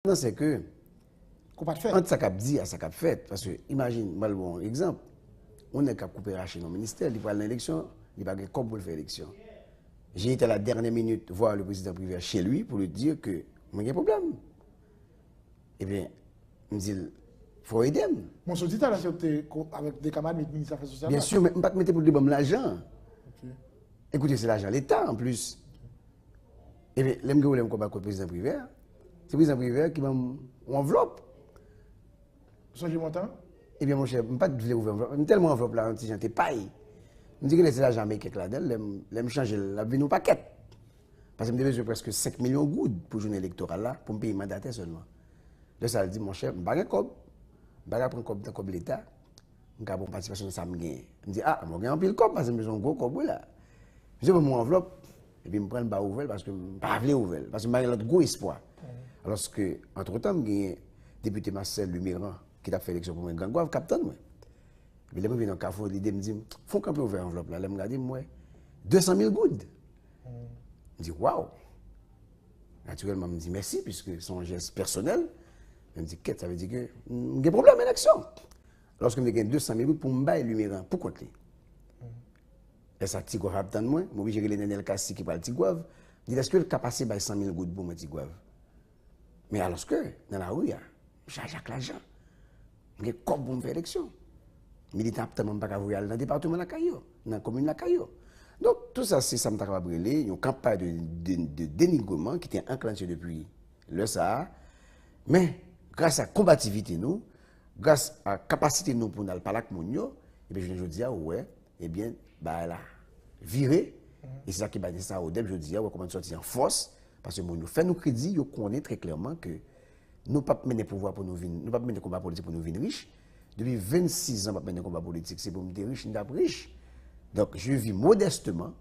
Non, c'est que, Qu'on pas de fait. entre ça qu'a dit à ça qu'a fait, parce que, imagine, moi, le bon exemple, on est qu'à couper racher dans le ministère, il va à l'élection, il va gagner comme pour faire l'élection. J'ai été à la dernière minute voir le président privé chez lui pour lui dire que, moi, il y a un problème. Eh bien, il me dit, il faut aider. Mon soldat, là, c'était avec des camarades du ministère des Affaires sociales. Bien sûr, mais je ne vais pas te mettre pour le débat l'argent. Ok. Écoutez, c'est l'argent de l'État en plus. Et bien, l'aime que vous combat contre le président privé, c'est le président privé qui m'a enveloppe. Songe montant? Eh bien, mon cher, je ne vais pas te ouvrir enveloppe. Je tellement enveloppe là, je suis paille. Je me dis que c'est l'argent américain là-dedans, je me change la vie au paquet. Parce que je me devais presque 5 millions de gouttes pour journée électorale là, pour me payer mandataire seulement. Là, ça dit, mon cher, je ne vais pas prendre un cob de l'État. Je vais prendre participation de ça. Je me dis, ah, je vais un pile cob parce que j'ai besoin de gros cob là. Je prends mon enveloppe et puis je prends le bas ouvert parce que je ne veux pas ouvert. Parce que j'ai un gros espoir. Alors que, entre-temps, j'ai un député Marcel Lumiran qui a fait l'élection pour moi, Gangouave, capitaine. Et puis, là, je viens dans le carrefour, l'idée me dit, il faut qu'on peut ouvrir l'enveloppe là. Là, je me dis, moi, 200 000 gouttes. Je dis, waouh! Naturellement, je me dis merci, puisque c'est un geste personnel. Je me dis, qu'est-ce que ça veut dire que j'ai des problèmes à l'action. Lorsque je gagne 200 000 gouttes pour me bailler Lumiran, pour compter. Et ça, Tigouave a besoin de moi. Je vais gérer les Kassi qui parle Tigouave. Je dis, est-ce que le cas passé 100 000 gouttes pour moi, Tigouave? Mais alors que, dans la rue, j'ai l'argent. J'ai comme pour me faire élection. Militant, peut-être pas dans le département de la Caillou, dans la commune de la Caillou. Donc, tout ça, c'est ça que je brûlé. Une campagne de dénigrement qui était enclenchée depuis le Sahara. Mais, grâce à la combativité, nous, grâce à la capacité nous pour nous parler avec nous, et bien, je dis, ouais, eh bien, bah, là, viré. Et c'est ça qui m'a dit ça au début, je dis, ouais, comment sortir en force. Parce que nous fait nos crédits, nous connaissons très clairement que nous ne pouvons pas mener pouvoir pour nous venir, nous pas mener combat politique pour nous venir riches. Depuis 26 ans, nous ne pouvons pas mener combat politique, c'est pour nous devenir riches, nous riches. Donc, je vis modestement.